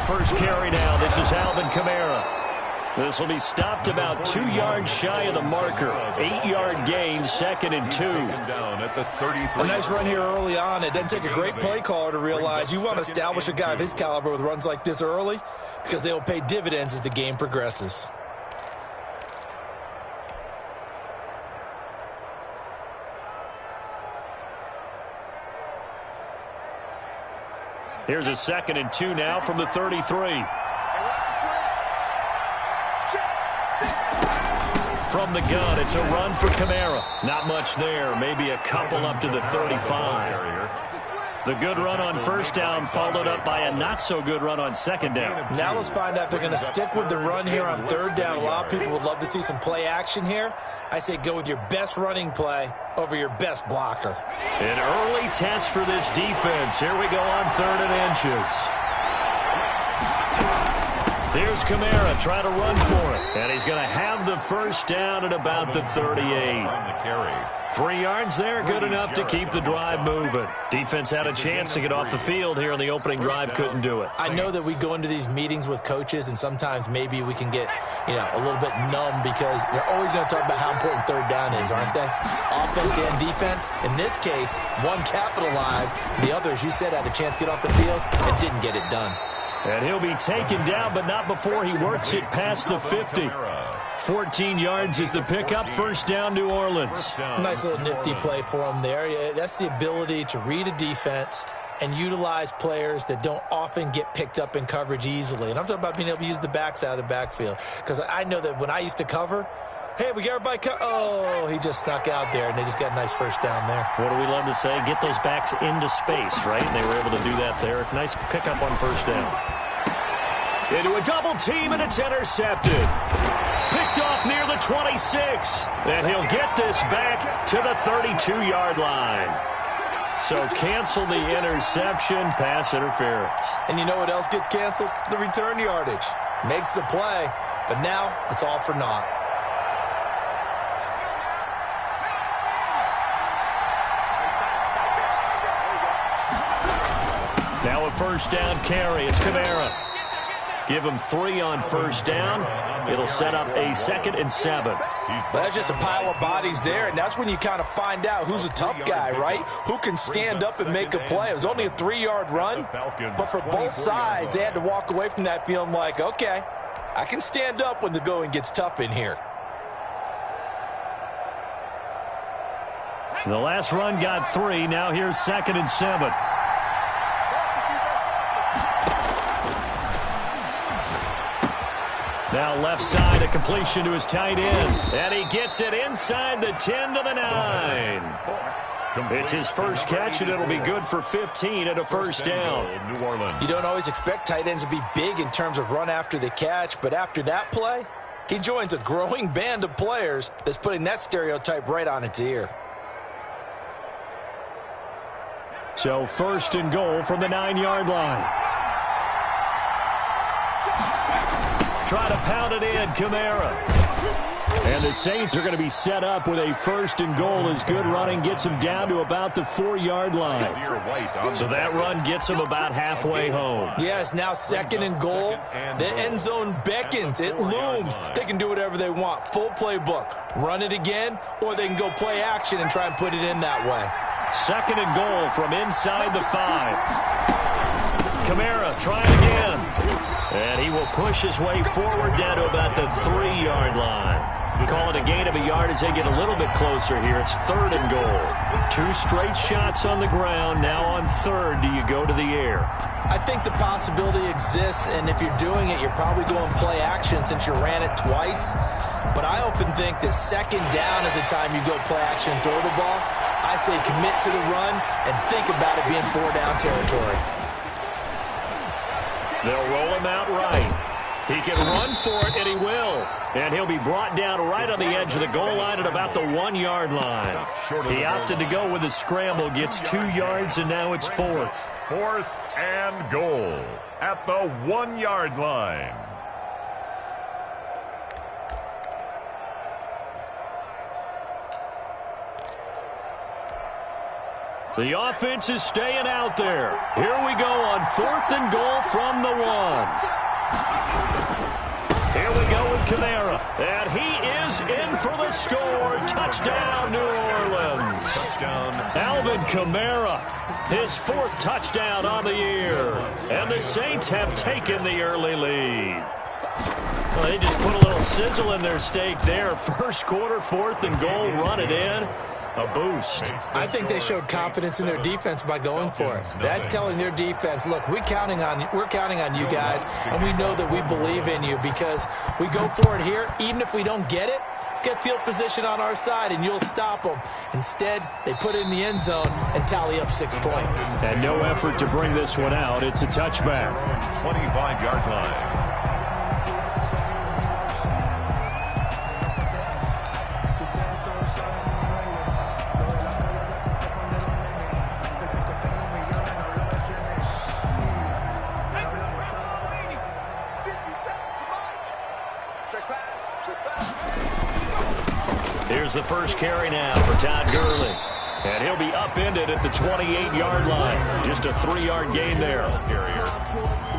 first carry now. This is Alvin Kamara. This will be stopped about 2 yards shy of the marker. 8-yard gain, 2nd and 2. A nice run here early on. It doesn't take a great play caller to realize you want to establish a guy of his caliber with runs like this early because they will pay dividends as the game progresses. Here's a 2nd and 2 now from the 33. From the gun, it's a run for Kamara. Not much there, maybe a couple up to the 35. The good run on first down followed up by a not-so-good run on second down. Now let's find out if they're going to stick with the run here on third down. A lot of people would love to see some play action here. I say go with your best running play over your best blocker. An early test for this defense. Here we go on 3rd and inches. Here's Kamara trying to run for it. And he's going to have the first down at about the 38. 3 yards there, good enough to keep the drive moving. Defense had a chance to get off the field here in the opening drive, couldn't do it. I know that we go into these meetings with coaches, and sometimes maybe we can get, a little bit numb because they're always going to talk about how important third down is, aren't they? Offense and defense. In this case, one capitalized. The other, as you said, had a chance to get off the field and didn't get it done. And he'll be taken down, but not before he works it past the 50. 14 yards is the pickup. First down, New Orleans. Nice little nifty play for him there. Yeah, that's the ability to read a defense and utilize players that don't often get picked up in coverage easily. And I'm talking about being able to use the backs out of the backfield. Because I know that when I used to cover, hey, we got everybody oh, he just snuck out there, and they just got a nice first down there. What do we love to say? Get those backs into space, right? And they were able to do that there. Nice pickup on first down. Into a double team, and it's intercepted. Picked off near the 26. And he'll get this back to the 32-yard line. So cancel the interception, pass interference. And you know what else gets canceled? The return yardage. Makes the play, but now it's all for naught. Now a first down carry. It's Kamara. Give him 3 on first down. It'll set up a 2nd and 7. That's just a pile of bodies there, and that's when you kind of find out who's a tough guy, right? Who can stand up and make a play. It was only a 3-yard run, but for both sides, they had to walk away from that feeling like, okay, I can stand up when the going gets tough in here. The last run got 3. Now here's 2nd and 7. Now left side, a completion to his tight end. And he gets it inside the 10 to the 9. It's his first catch, and it'll be good for 15 at a first down. You don't always expect tight ends to be big in terms of run after the catch, but after that play, he joins a growing band of players that's putting that stereotype right on its ear. So 1st and goal from the 9-yard line. Try to pound it in, Kamara. And the Saints are going to be set up with a 1st and goal as good running gets them down to about the 4-yard line. So that run gets them about halfway home. Yes, now 2nd and goal. The end zone beckons. It looms. They can do whatever they want. Full playbook. Run it again, or they can go play action and try and put it in that way. 2nd and goal from inside the 5. Kamara trying again. And he will push his way forward down to about the 3-yard line. Call it a gain of a yard as they get a little bit closer here. It's 3rd and goal. 2 straight shots on the ground. Now on 3rd, do you go to the air? I think the possibility exists, and if you're doing it, you're probably going play action since you ran it twice. But I often think that 2nd down is the time you go play action and throw the ball. I say commit to the run and think about it being 4-down territory. They'll roll him out right. He can run for it, and he will. And he'll be brought down right on the edge of the goal line at about the 1-yard line. He opted to go with a scramble, gets 2 yards, and now it's 4th. 4th and goal at the 1-yard line. The offense is staying out there. Here we go on 4th and goal from the 1. Here we go with Kamara. And he is in for the score. Touchdown, New Orleans. Touchdown. Alvin Kamara, his 4th touchdown on the year. And the Saints have taken the early lead. Well, they just put a little sizzle in their steak there. First quarter, 4th and goal, run it in. A boost. I think they showed confidence in their defense by going for it. That's telling their defense, look, we're counting on you guys, and we know that we believe in you because we go for it here. Even if we don't get it, get field position on our side, and you'll stop them. Instead, they put it in the end zone and tally up 6 points. And no effort to bring this one out. It's a touchback. 25-yard line. Here's the first carry now for Todd Gurley. And he'll be upended at the 28-yard line. Just a 3-yard gain there.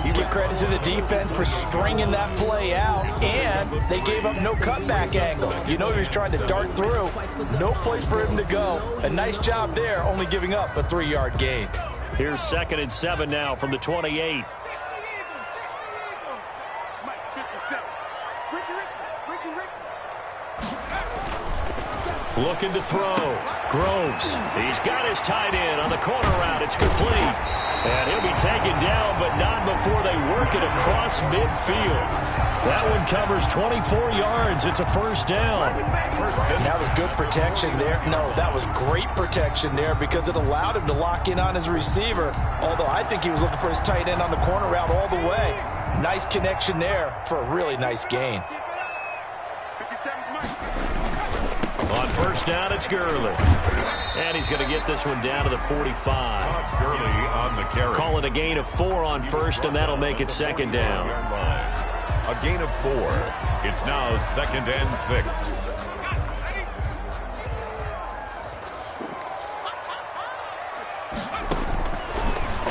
You give credit to the defense for stringing that play out, and they gave up no cutback angle. You know he was trying to dart through. No place for him to go. A nice job there, only giving up a 3-yard gain. Here's 2nd and 7 now from the 28. Looking to throw. Groves. He's got his tight end on the corner route. It's complete. And he'll be taken down, but not before they work it across midfield. That one covers 24 yards. It's a first down. That was good protection there. No, that was great protection there because it allowed him to lock in on his receiver. Although I think he was looking for his tight end on the corner route all the way. Nice connection there for a really nice gain. On first down, it's Gurley. And he's going to get this one down to the 45. Gurley on the carry. Call it a gain of 4 on first, and that'll make it 2nd down. A gain of 4. It's now 2nd and 6.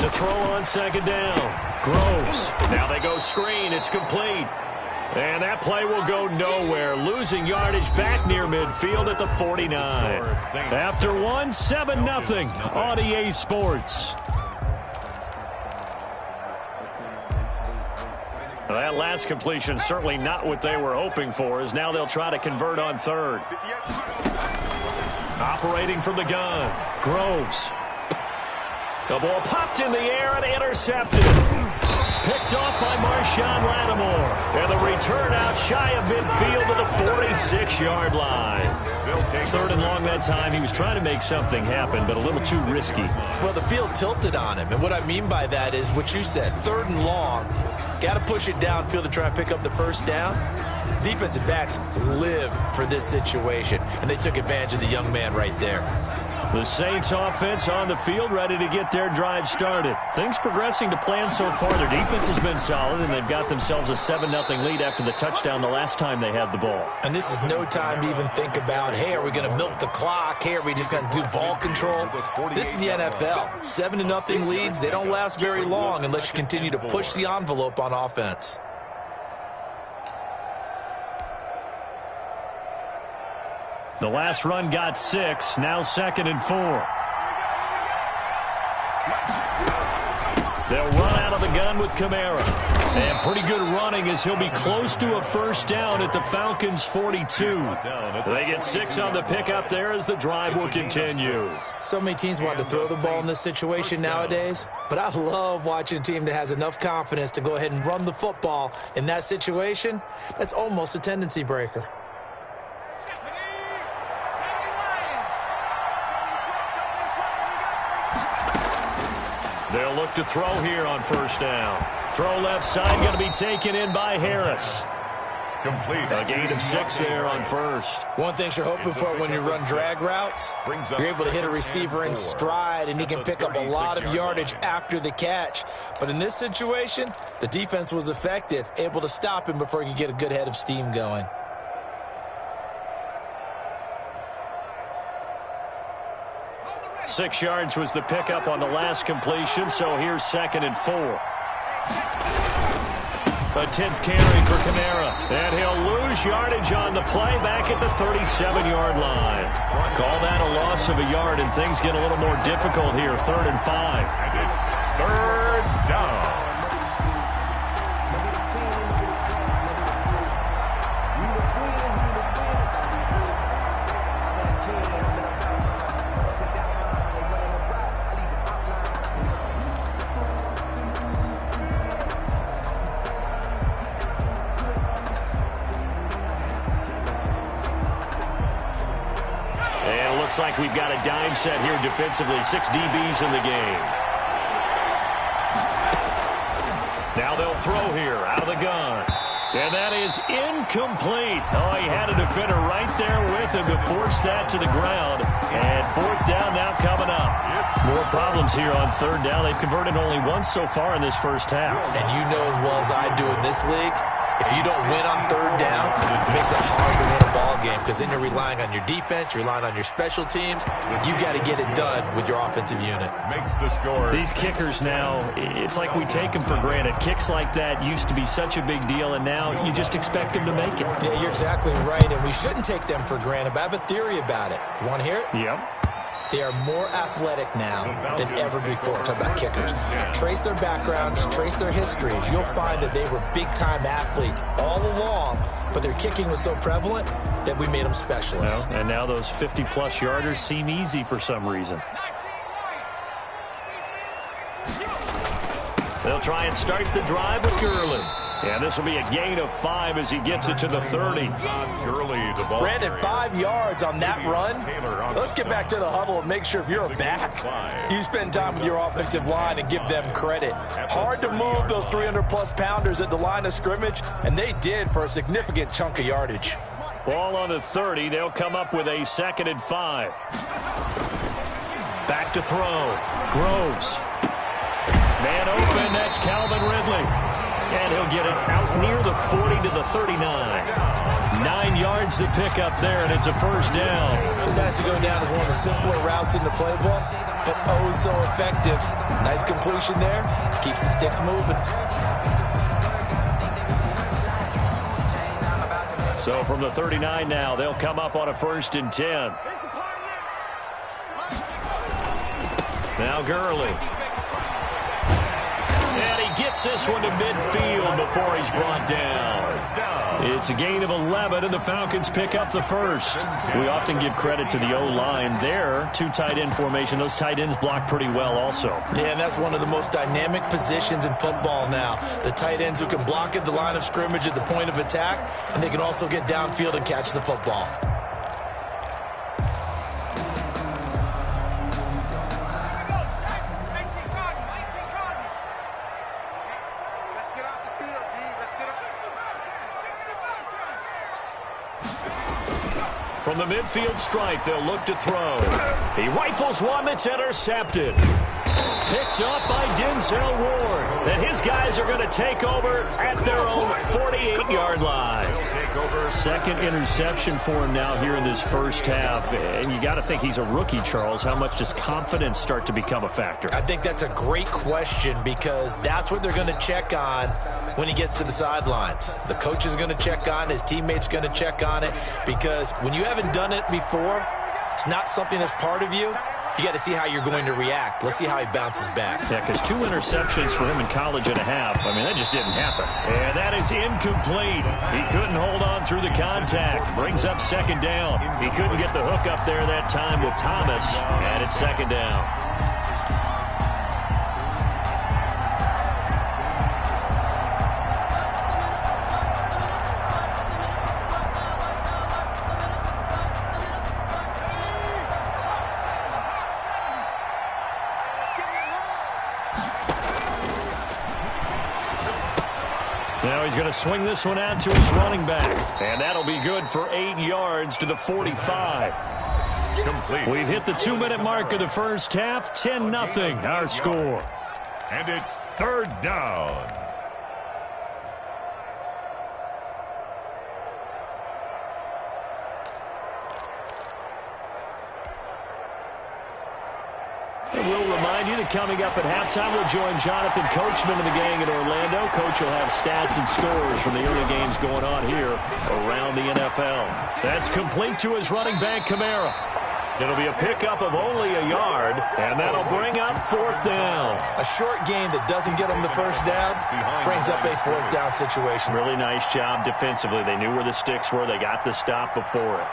To throw on 2nd down. Groves. Now they go screen. It's complete. And that play will go nowhere. Losing yardage back near midfield at the 49. After one, 7-0 on EA Sports. Well, that last completion certainly not what they were hoping for, as now they'll try to convert on 3rd. Operating from the gun. Groves. The ball popped in the air and intercepted. Picked off by Marshawn Lattimore. And the return out shy of midfield to the 46-yard line. 3rd and long that time. He was trying to make something happen, but a little too risky. Well, the field tilted on him. And what I mean by that is what you said. 3rd and long. Got to push it downfield to try and pick up the first down. Defensive backs live for this situation. And they took advantage of the young man right there. The Saints offense on the field, ready to get their drive started. Things progressing to plan so far. Their defense has been solid, and they've got themselves a 7-0 lead after the touchdown the last time they had the ball. And this is no time to even think about, hey, are we going to milk the clock? Hey, are we just going to do ball control? This is the NFL. 7-0 leads, they don't last very long unless you continue to push the envelope on offense. The last run got 6, now 2nd and 4. They'll run out of the gun with Kamara. And pretty good running as he'll be close to a first down at the Falcons' 42. They get 6 on the pickup there as the drive will continue. So many teams want to throw the ball in this situation nowadays, but I love watching a team that has enough confidence to go ahead and run the football in that situation. That's almost a tendency breaker. They'll look to throw here on first down. Throw left side, going to be taken in by Harris. Complete. A gain of 6 there on first. One thing you're hoping for when you run drag routes, you're able to hit a receiver in stride, and he can pick up a lot of yardage after the catch. But in this situation, the defense was effective, able to stop him before he could get a good head of steam going. 6 yards was the pickup on the last completion, so here's 2nd and 4. A 10th carry for Kamara. And he'll lose yardage on the play back at the 37-yard line. Call that a loss of a yard, and things get a little more difficult here. 3rd and 5. And it's 3rd down. Looks like we've got a dime set here defensively. 6 DBs in the game. Now they'll throw here out of the gun. And that is incomplete. Oh, he had a defender right there with him to force that to the ground. And 4th down now coming up. More problems here on 3rd down. They've converted only once so far in this first half. And you know as well as I do in this league, if you don't win on 3rd down, it makes it hard to win a ball game because then you're relying on your defense, you're relying on your special teams. You've got to get it done with your offensive unit. Makes the score. These kickers now, it's like we take them for granted. Kicks like that used to be such a big deal, and now you just expect them to make it. Yeah, you're exactly right, and we shouldn't take them for granted, but I have a theory about it. You want to hear it? Yep. They are more athletic now than ever before. Talk about kickers. Trace their backgrounds, trace their histories. You'll find that they were big-time athletes all along, but their kicking was so prevalent that we made them specialists. Well, and now those 50-plus yarders seem easy for some reason. They'll try and start the drive with Gurley. And this will be a gain of 5 as he gets it to the 30. Brandon, 5 yards on that run. Let's get back to the huddle and make sure if you're a back, you spend time with your offensive line and give them credit. Hard to move those 300-plus pounders at the line of scrimmage, and they did for a significant chunk of yardage. Ball on the 30. They'll come up with a 2nd and 5. Back to throw. Groves. Man open. That's Calvin Ridley. And he'll get it out near the 40 to the 39. 9 yards to pick up there, and it's a 1st down. This has to go down as one of the simpler routes in the playbook, but oh so effective. Nice completion there. Keeps the sticks moving. So from the 39 now, they'll come up on a 1st and 10. Now Gurley. And he gets this one to midfield before he's brought down. It's a gain of 11, and the Falcons pick up the 1st. We often give credit to the O-line there. 2 tight end formation. Those tight ends block pretty well also. Yeah, and that's one of the most dynamic positions in football now. The tight ends who can block at the line of scrimmage at the point of attack, and they can also get downfield and catch the football. From the midfield stripe, they'll look to throw. He rifles one that's intercepted. Picked up by Denzel Ward. And his guys are going to take over at their own 48-yard line. 2nd interception for him now here in this first half. And you got to think he's a rookie, Charles. How much does confidence start to become a factor? I think that's a great question because that's what they're going to check on when he gets to the sidelines. The coach is going to check on it. His teammates going to check on it because when you haven't done it before, it's not something that's part of you. You got to see how you're going to react. Let's see how he bounces back. Yeah, because 2 interceptions for him in college and a half. I mean, that just didn't happen. And that is incomplete. He couldn't hold on through the contact. Brings up 2nd down. He couldn't get the hook up there that time with Thomas. And it's 2nd down. Now he's going to swing this one out to his running back. And that'll be good for 8 yards to the 45. Complete. We've hit the 2-minute mark of the first half. 10-0 our score. And it's 3rd down. remind you that coming up at halftime, we'll join Jonathan Coachman and the gang in Orlando. Coach will have stats and scores from the early games going on here around the NFL. That's complete to his running back, Kamara. It'll be a pickup of only a yard, and that'll bring up 4th down. A short gain that doesn't get him the first down brings up a 4th down situation. Really nice job defensively. They knew where the sticks were. They got the stop before it.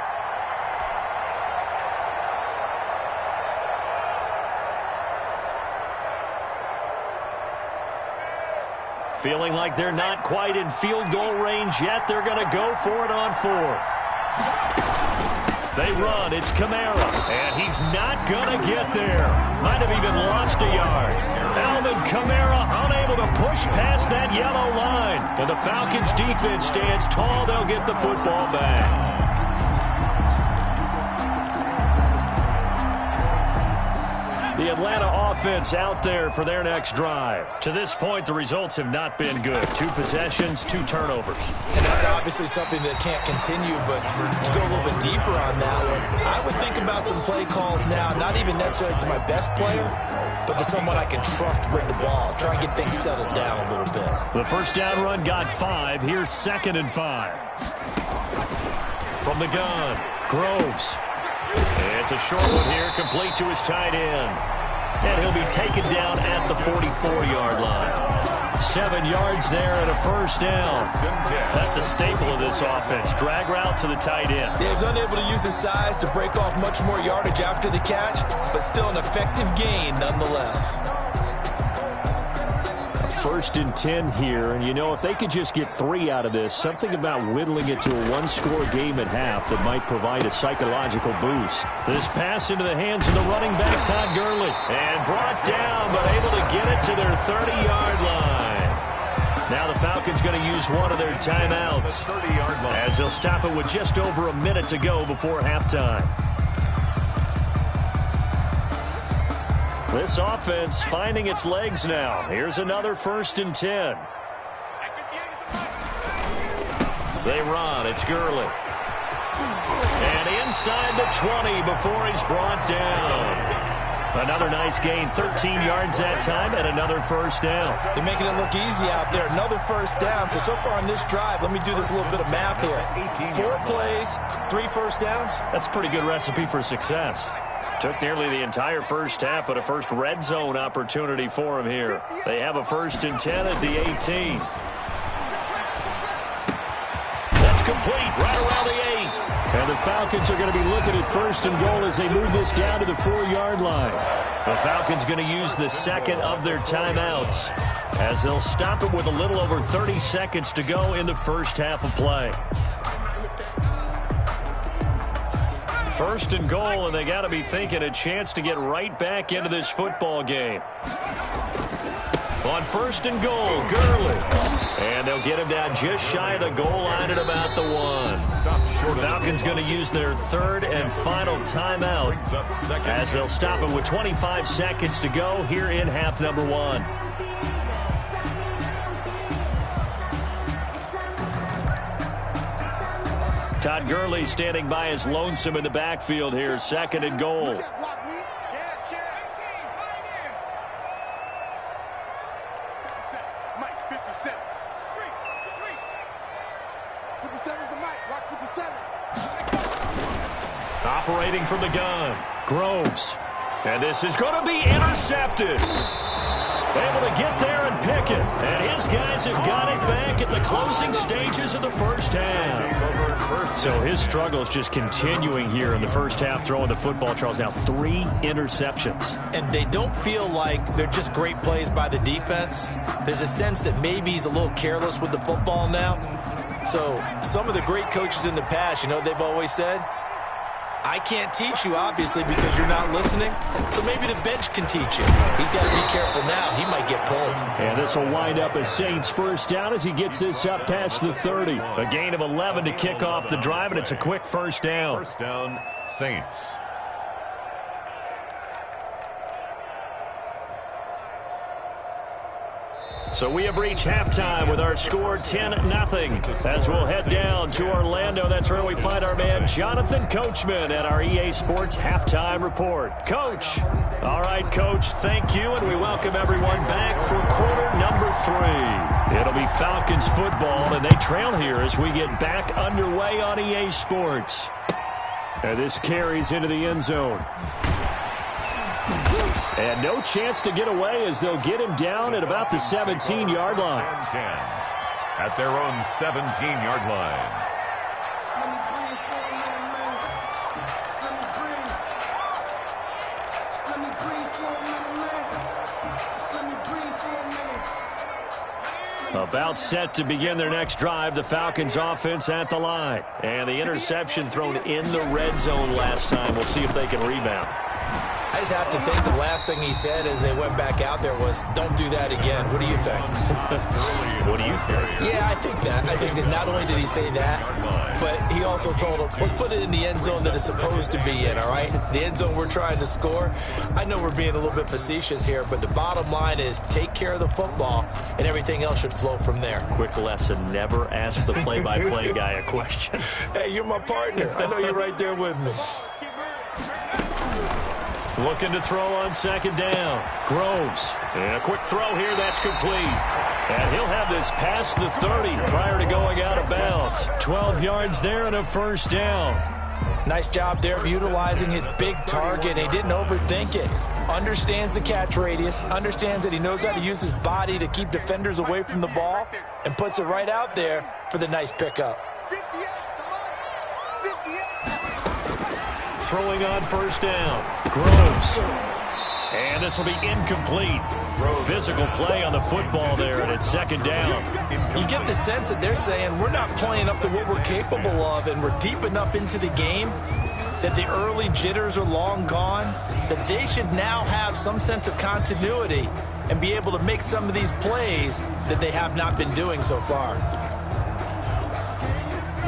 Feeling like they're not quite in field goal range yet. They're going to go for it on 4th. They run. It's Kamara, and he's not going to get there. Might have even lost a yard. Alvin Kamara unable to push past that yellow line. And the Falcons' defense stands tall. They'll get the football back. The Atlanta offense out there for their next drive. To this point, the results have not been good. 2 possessions, 2 turnovers. And that's obviously something that can't continue, but to go a little bit deeper on that one, I would think about some play calls now, not even necessarily to my best player, but to someone I can trust with the ball. Try and get things settled down a little bit. The first down run got 5. Here's 2nd and 5. From the gun, Groves. It's a short one here, complete to his tight end. And he'll be taken down at the 44-yard line. 7 yards there and a first down. That's a staple of this offense. Drag route to the tight end. Dave's unable to use his size to break off much more yardage after the catch, but still an effective gain nonetheless. 1st and 10 here, and you know, if they could just get 3 out of this, something about whittling it to a 1-score game at half that might provide a psychological boost. This pass into the hands of the running back, Todd Gurley, and brought down, but able to get it to their 30-yard line. Now the Falcons going to use one of their timeouts as they'll stop it with just over a minute to go before halftime. This offense finding its legs now. Here's another 1st and 10. They run. It's Gurley. And inside the 20 before he's brought down. Another nice gain, 13 yards that time, and another first down. They're making it look easy out there. Another first down. So far on this drive, let me do this little bit of math here. 4 plays, 3 first downs. That's a pretty good recipe for success. Took nearly the entire first half, but a first red zone opportunity for him here. They have a 1st and 10 at the 18. That's complete right around the 8. And the Falcons are going to be looking at 1st and goal as they move this down to the 4-yard line. The Falcons going to use the 2nd of their timeouts as they'll stop it with a little over 30 seconds to go in the first half of play. 1st and goal, and they got to be thinking a chance to get right back into this football game. On 1st and goal, Gurley. And they'll get him down just shy of the goal line at about the 1. Falcons going to use their 3rd and final timeout as they'll stop it with 25 seconds to go here in half number 1. Todd Gurley standing by his lonesome in the backfield here. 2nd and goal. Operating from the gun, Groves. And this is going to be intercepted. Able to get there and pick it. And his guys have got it back at the closing stages of the first half. So his struggle is just continuing here in the first half, throwing the football. Charles, now 3 interceptions. And they don't feel like they're just great plays by the defense. There's a sense that maybe he's a little careless with the football now. So some of the great coaches in the past, you know, they've always said, I can't teach you, obviously, because you're not listening. So maybe the bench can teach you. He's got to be careful now. He might get pulled. And this will wind up as Saints first down as he gets this up past the 30. A gain of 11 to kick off the drive, and it's a quick first down. First down, Saints. So we have reached halftime with our score 10-0. As we'll head down to Orlando, that's where we find our man Jonathan Coachman at our EA Sports Halftime Report. Coach. All right, Coach, thank you, and we welcome everyone back for quarter number 3. It'll be Falcons football, and they trail here as we get back underway on EA Sports. And this carries into the end zone. And no chance to get away as they'll get him down at about the 17-yard line. 10 at their own 17-yard line. About set to begin their next drive, the Falcons offense at the line. And the interception thrown in the red zone last time. We'll see if they can rebound. I just have to think the last thing he said as they went back out there was, don't do that again. What do you think? What do you think? Yeah, I think that. I think that not only did he say that, but he also told him, let's put it in the end zone that it's supposed to be in, all right? The end zone we're trying to score. I know we're being a little bit facetious here, but the bottom line is take care of the football, and everything else should flow from there. Quick lesson, never ask the play-by-play guy a question. Hey, you're my partner. I know you're right there with me. Looking to throw on second down. Groves. And a quick throw here. That's complete. And he'll have this past the 30 prior to going out of bounds. 12 yards there and a first down. Nice job there of utilizing his big target. He didn't overthink it. Understands the catch radius. Understands that he knows how to use his body to keep defenders away from the ball. And puts it right out there for the nice pickup. Throwing on first down. Groves. And this will be incomplete. Physical play on the football there, and it's second down. You get the sense that they're saying we're not playing up to what we're capable of, and we're deep enough into the game that the early jitters are long gone, that they should now have some sense of continuity and be able to make some of these plays that they have not been doing so far.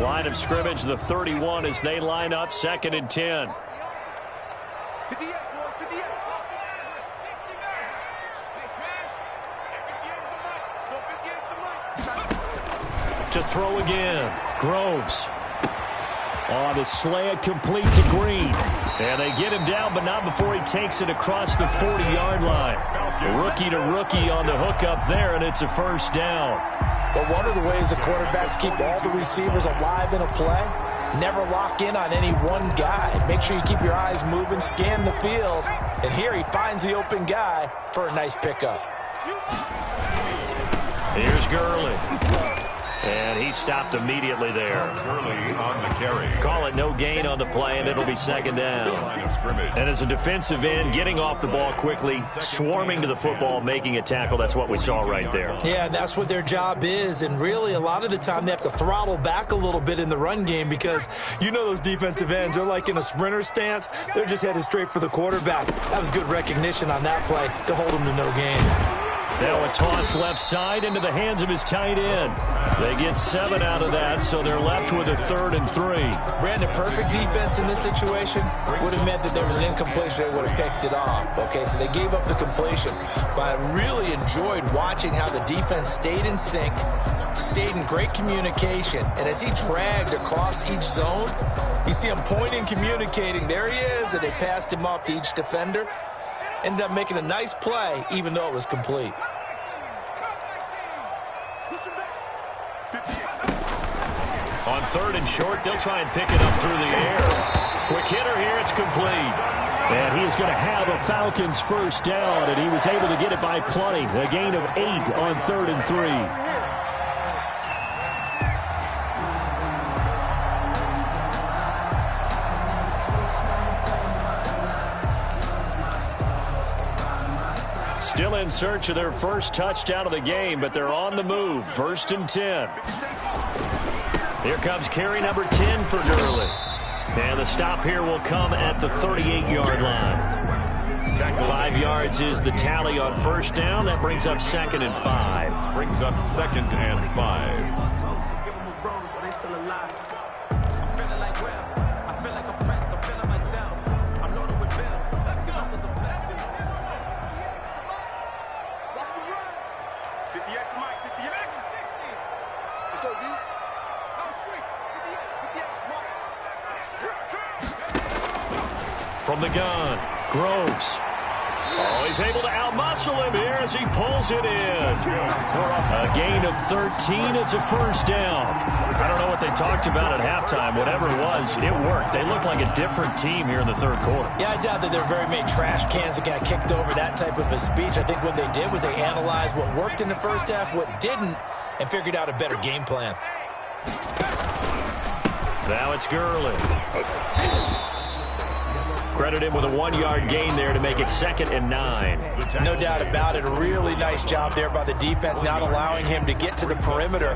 Line of scrimmage, the 31 as they line up, 2nd and 10. To throw again. Groves. On his slant, complete to Green. And they get him down, but not before he takes it across the 40-yard line. Rookie to rookie on the hook up there, and it's a first down. But one of the ways the quarterbacks keep all the receivers alive in a play, never lock in on any one guy. Make sure you keep your eyes moving, scan the field, and here he finds the open guy for a nice pickup. Here's Gurley. And he stopped immediately there. Gurley on the carry. Call it no gain on the play, and it'll be second down. And as a defensive end, getting off the ball quickly, swarming to the football, making a tackle, that's what we saw right there. Yeah, that's what their job is, and really a lot of the time they have to throttle back a little bit in the run game because you know those defensive ends, they're like in a sprinter stance. They're just headed straight for the quarterback. That was good recognition on that play to hold him to no gain. Now a toss left side into the hands of his tight end. They get 7 out of that, so they're left with a 3rd and 3. Brandon, perfect defense in this situation would have meant that there was an incompletion. They would have picked it off. Okay, so they gave up the completion. But I really enjoyed watching how the defense stayed in sync, stayed in great communication. And as he dragged across each zone, you see him pointing, communicating. There he is, and they passed him off to each defender. Ended up making a nice play, even though it was complete. On 3rd and short, they'll try and pick it up through the air. Quick hitter here, it's complete. And he is going to have a Falcons first down, and he was able to get it by plenty. A gain of 8 on 3rd and 3. Still in search of their first touchdown of the game, but they're on the move. 1st and 10. Here comes carry number 10 for Gurley. And the stop here will come at the 38-yard line. 5 yards is the tally on first down. That brings up 2nd and 5. Brings up 2nd and 5. From the gun, Groves. Oh, he's able to outmuscle him here as he pulls it in. A gain of 13. It's a first down. I don't know what they talked about at halftime. Whatever it was, it worked. They looked like a different team here in the third quarter. Yeah, I doubt that there are very many trash cans that got kicked over that type of a speech. I think what they did was they analyzed what worked in the first half, what didn't, and figured out a better game plan. Now it's Gurley. Credit him with a 1-yard gain there to make it 2nd and 9. No doubt about it. A really nice job there by the defense, not allowing him to get to the perimeter.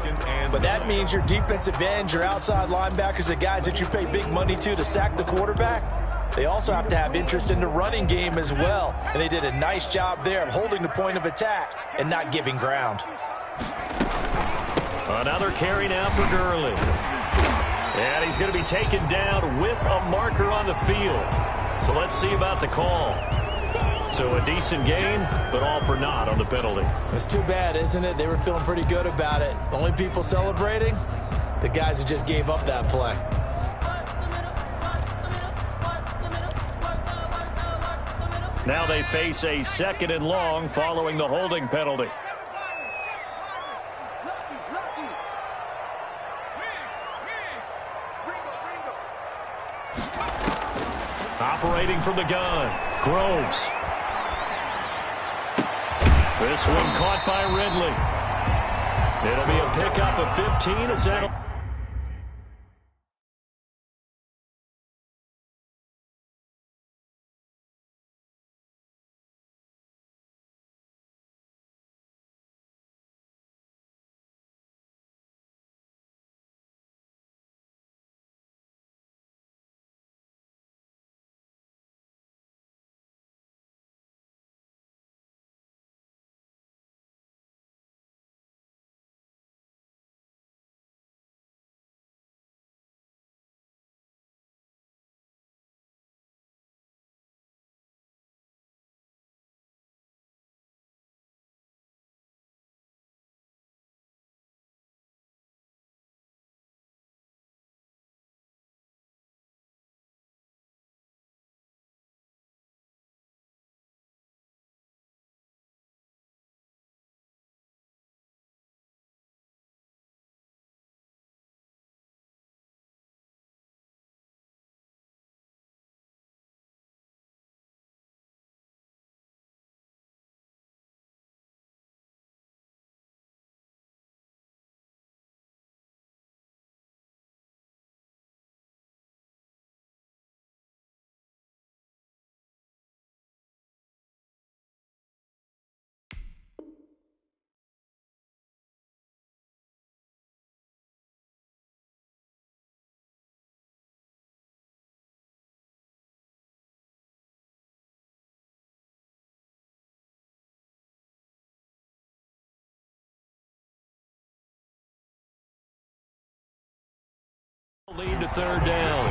But that means your defensive ends, your outside linebackers, the guys that you pay big money to sack the quarterback, they also have to have interest in the running game as well. And they did a nice job there of holding the point of attack and not giving ground. Another carry now for Gurley. And he's going to be taken down with a marker on the field. So let's see about the call. So a decent gain, but all for naught on the penalty. It's too bad, isn't it? They were feeling pretty good about it. The only people celebrating, the guys who just gave up that play. Now they face a 2nd and long following the holding penalty. Operating from the gun, Groves. This one caught by Ridley. It'll be a pickup of 15 as that. Lead to 3rd down.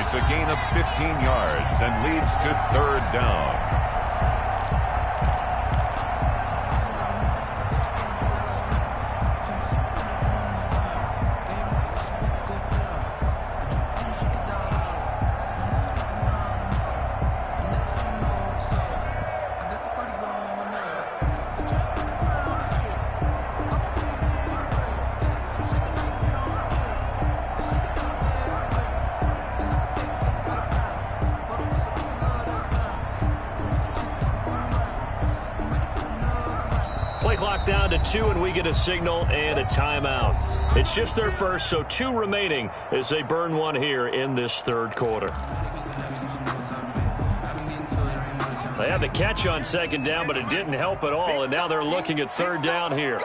It's a gain of 15 yards and leads to 3rd down. Play clock down to 2, and we get a signal and a timeout. It's just their first, so 2 remaining as they burn one here in this 3rd quarter. They had the catch on 2nd down, but it didn't help at all, and now they're looking at 3rd down here.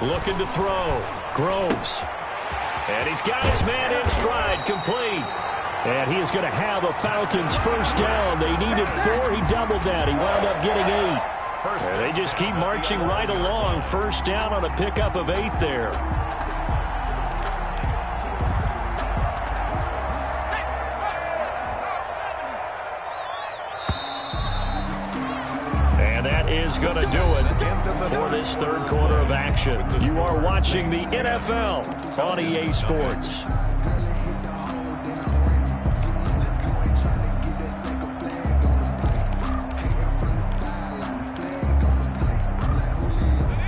Looking to throw. Groves. And he's got his man in stride, complete. And he is going to have a Falcons first down. They needed 4. He doubled that. He wound up getting 8. And they just keep marching right along. First down on a pickup of 8 there. And that is going to do it for this 3rd quarter of action. You are watching the NFL on EA Sports.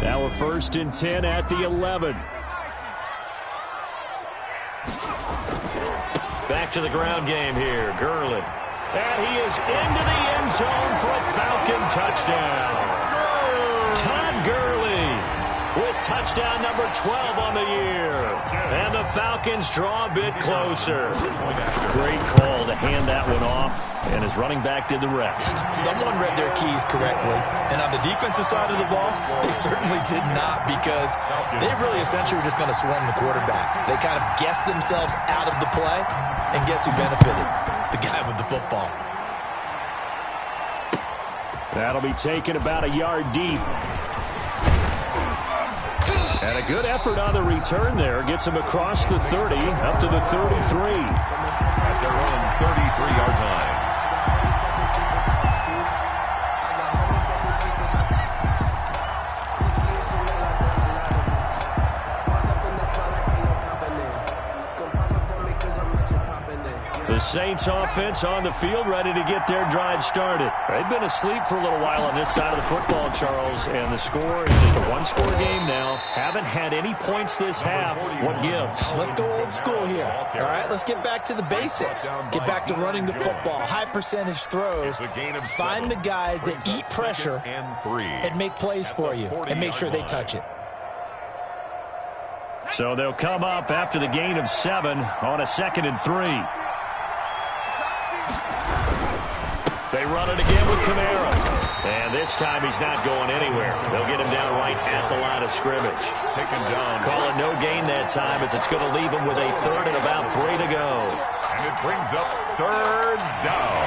Now we're 1st and 10 at the 11. Back to the ground game here. Gurley. And he is into the end zone for a Falcon touchdown. Todd Gurley with touchdown number 12 on the year. And the Falcons draw a bit closer. Great call to hand that one off, and his running back did the rest. Someone read their keys correctly, and on the defensive side of the ball, they certainly did not, because they really essentially were just going to swarm the quarterback. They kind of guessed themselves out of the play, and guess who benefited? The guy with the football. That'll be taken about a yard deep. And a good effort on the return there. Gets him across the 30, up to the 33. At their own 33-yard line. The Saints offense on the field, ready to get their drive started. They've been asleep for a little while on this side of the football, Charles, and the score is just a one-score game now. Haven't had any points this half. What gives? Let's go old school here. All right, let's get back to the basics. Get back to running the football, high percentage throws. Find the guys that eat pressure and make plays for you, and make sure they touch it. So they'll come up after the gain of 7 on a 2nd and 3. They run it again with Kamara. And this time he's not going anywhere. They'll get him down right at the line of scrimmage. Taken down. Call it no gain that time, as it's going to leave him with a 3rd and about 3 to go. And it brings up 3rd down.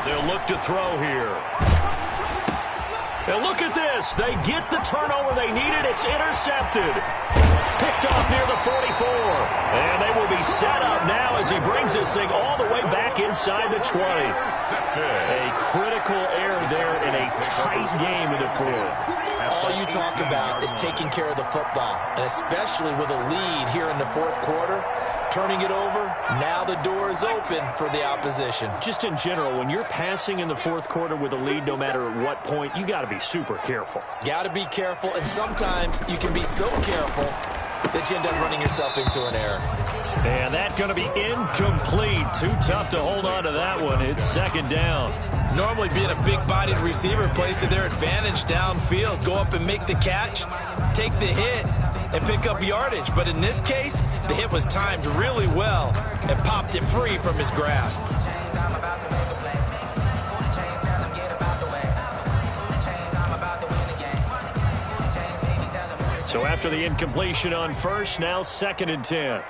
They'll look to throw here. And look at this. They get the turnover they needed. It's intercepted. Picked off near the 44. And they will be set up now as he brings this thing all the way back inside the 20. A critical error there in a tight game in the 4th. All you talk about is taking care of the football, and especially with a lead here in the 4th quarter, turning it over, now the door is open for the opposition. Just in general, when you're passing in the 4th quarter with a lead, no matter at what point, you got to be super careful. Got to be careful, and sometimes you can be so careful that you end up running yourself into an error. And that's going to be incomplete. Too tough to hold on to that one. It's 2nd down. Normally being a big-bodied receiver plays to their advantage downfield. Go up and make the catch, take the hit, and pick up yardage. But in this case, the hit was timed really well and popped it free from his grasp. So after the incompletion on 1st, now 2nd and 10.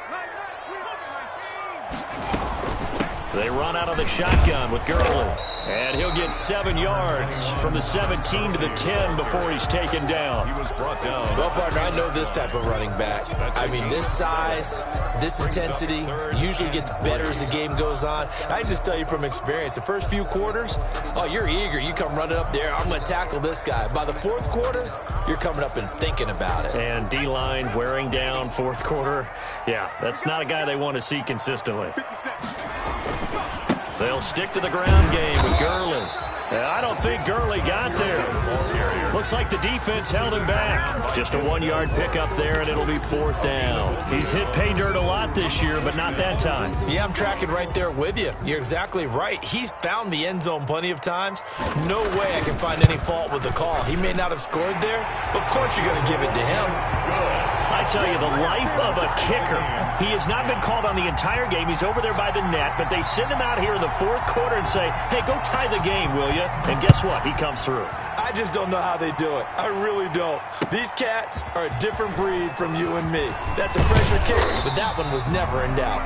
They run out of the shotgun with Gurley. And he'll get 7 yards from the 17 to the 10 before he's taken down. He was brought down. Well, partner, I know this type of running back. I mean, this size, this intensity usually gets better as the game goes on. I can just tell you from experience, the first few quarters, oh, you're eager. You come running up there, I'm going to tackle this guy. By the 4th quarter, you're coming up and thinking about it. And D-line wearing down 4th quarter. Yeah, that's not a guy they want to see consistently. They'll stick to the ground game with Gurley. I don't think Gurley got there. Looks like the defense held him back. Just a 1-yard pickup there, and it'll be 4th down. He's hit pay dirt a lot this year, but not that time. Yeah, I'm tracking right there with you. You're exactly right. He's found the end zone plenty of times. No way I can find any fault with the call. He may not have scored there, but of course you're going to give it to him. I tell you, the life of a kicker. He has not been called on the entire game. He's over there by the net, but they send him out here in the 4th quarter and say, hey, go tie the game, will you? And guess what? He comes through. I just don't know how they do it. I really don't. These cats are a different breed from you and me. That's a pressure kick, but that one was never in doubt.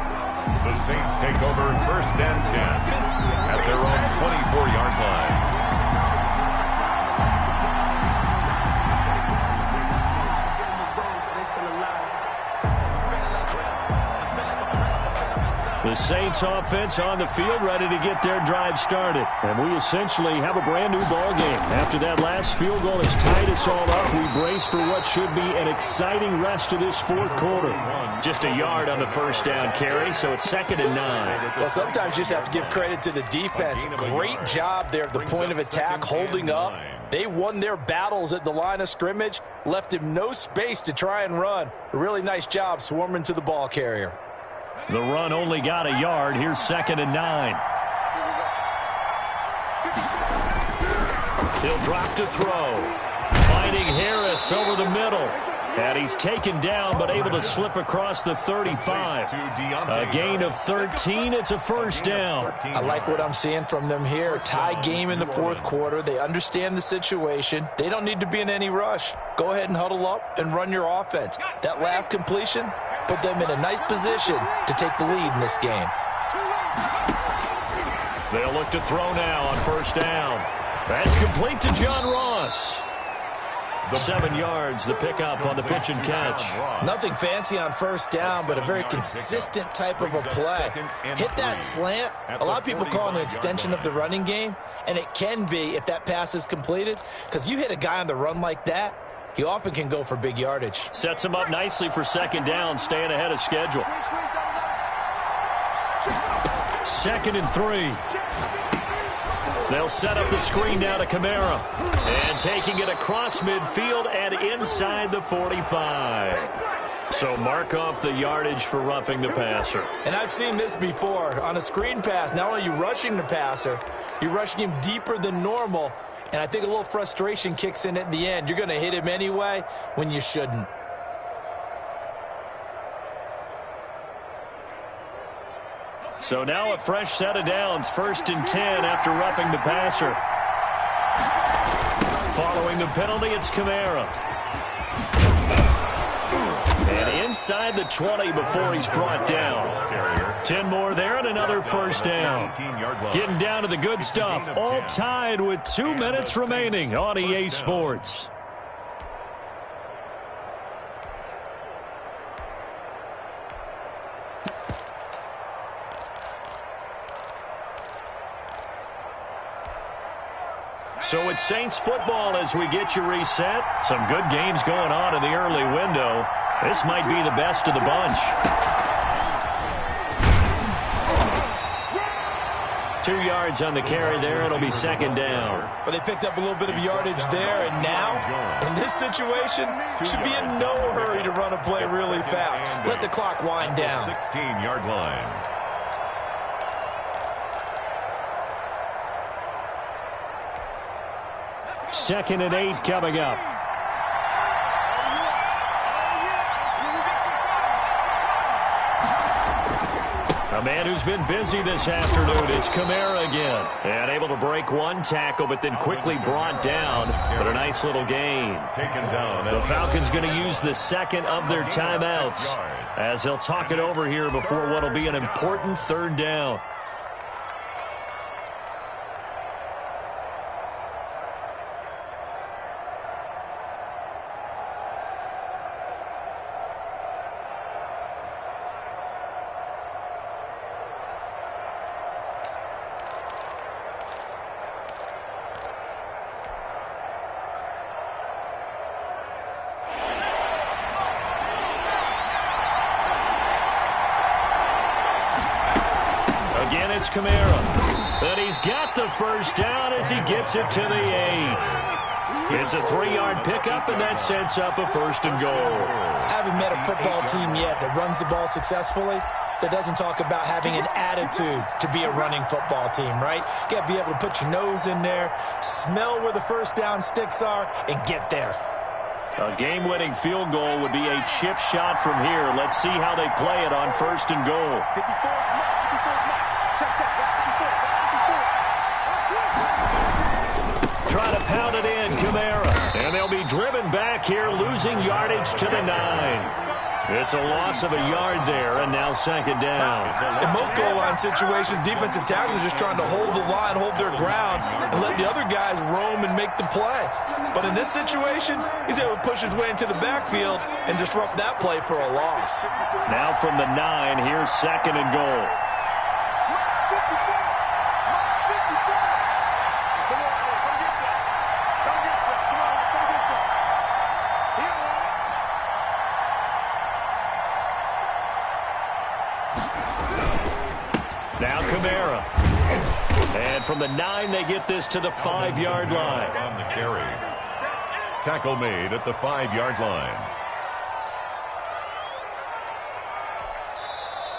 The Saints take over 1st and 10 at their own 24-yard line. The Saints offense on the field, ready to get their drive started. And we essentially have a brand new ball game. After that last field goal has tied us all up, we brace for what should be an exciting rest of this fourth quarter. Just a yard on the first down carry, so it's 2nd and 9. Well, sometimes you just have to give credit to the defense. Great job there at the point of attack, holding up. They won their battles at the line of scrimmage, left him no space to try and run. A really nice job swarming to the ball carrier. The run only got a yard. Here's 2nd and 9. He'll drop to throw. Finding Harris over the middle. And he's taken down, but able to slip across the 35. A gain of 13. It's a first down. I like what I'm seeing from them here. Tie game in the fourth quarter. They understand the situation. They don't need to be in any rush. Go ahead and huddle up and run your offense. That last completion put them in a nice position to take the lead in this game. They'll look to throw now on first down. That's complete to John Ross. 7 yards, the pickup on the pitch and catch. Nothing fancy on first down, but a very consistent type of a play. Hit that slant. A lot of people call it an extension of the running game, and it can be if that pass is completed, because you hit a guy on the run like that, he often can go for big yardage. Sets him up nicely for 2nd down, staying ahead of schedule. 2nd and 3. They'll set up the screen now to Kamara. And taking it across midfield and inside the 45. So mark off the yardage for roughing the passer. And I've seen this before. On a screen pass, not only are you rushing the passer, you're rushing him deeper than normal. And I think a little frustration kicks in at the end. You're going to hit him anyway when you shouldn't. So now a fresh set of downs, 1st and 10 after roughing the passer. Following the penalty, it's Kamara. And inside the 20 before he's brought down. 10 more there and another first down. Getting down to the good stuff. All tied with 2 minutes remaining on EA Sports. So it's Saints football as we get you reset. Some good games going on in the early window. This might be the best of the bunch. 2 yards on the carry there. It'll be 2nd down. But they picked up a little bit of yardage there, and now, in this situation, should be in no hurry to run a play really fast. Let the clock wind down. 16-yard line. 2nd and 8 coming up. A man who's been busy this afternoon. It's Kamara again. And able to break one tackle, but then quickly brought down. But a nice little gain. The Falcons going to use the 2nd of their timeouts as they'll talk it over here before what will be an important 3rd down. Again, it's Kamara. But he's got the first down as he gets it to the 8. It's a 3-yard pickup, and that sets up a 1st and goal. I haven't met a football team yet that runs the ball successfully that doesn't talk about having an attitude to be a running football team, right? You got to be able to put your nose in there, smell where the first down sticks are, and get there. A game-winning field goal would be a chip shot from here. Let's see how they play it on 1st and goal. Try to pound it in, Kamara. And they'll be driven back here, losing yardage to the 9. It's a loss of a yard there, and now 2nd down. In most goal line situations, defensive tackles are just trying to hold the line, hold their ground, and let the other guys roam and make the play. But in this situation, he's able to push his way into the backfield and disrupt that play for a loss. Now from the 9, here's 2nd and goal. Now Kamara. And from the 9, they get this to the 5-yard line. On the carry. Tackle made at the 5-yard line.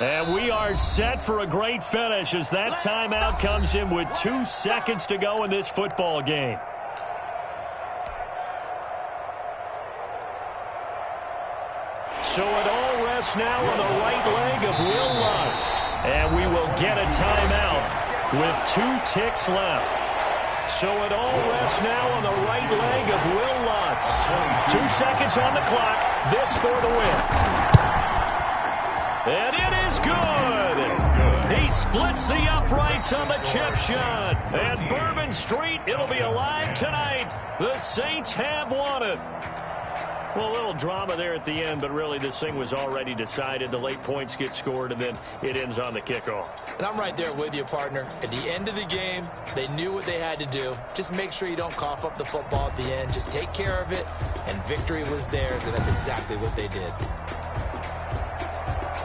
And we are set for a great finish as that timeout comes in with 2 seconds to go in this football game. So it all rests now on the right leg of Will Lutz. And we will get a timeout with 2 ticks left. So it all rests now on the right leg of Will Lutz. 2 seconds on the clock. This for the win. And it is good. He splits the uprights on the chip shot. And Bourbon Street, it'll be alive tonight. The Saints have won it. Well, a little drama there at the end, but really this thing was already decided. The late points get scored, and then it ends on the kickoff. And I'm right there with you, partner. At the end of the game, they knew what they had to do. Just make sure you don't cough up the football at the end. Just take care of it, and victory was theirs, and that's exactly what they did.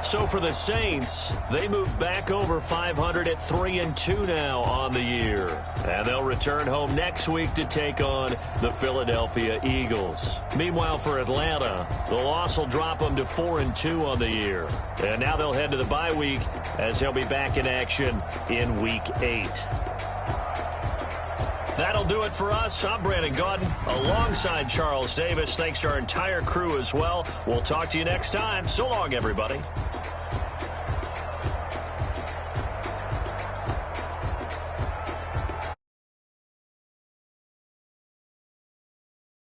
So for the Saints, they move back over 500 at 3-2 now on the year. And they'll return home next week to take on the Philadelphia Eagles. Meanwhile, for Atlanta, the loss will drop them to 4-2 on the year. And now they'll head to the bye week as they'll be back in action in Week 8. That'll do it for us. I'm Brandon Gaudin alongside Charles Davis. Thanks to our entire crew as well. We'll talk to you next time. So long, everybody.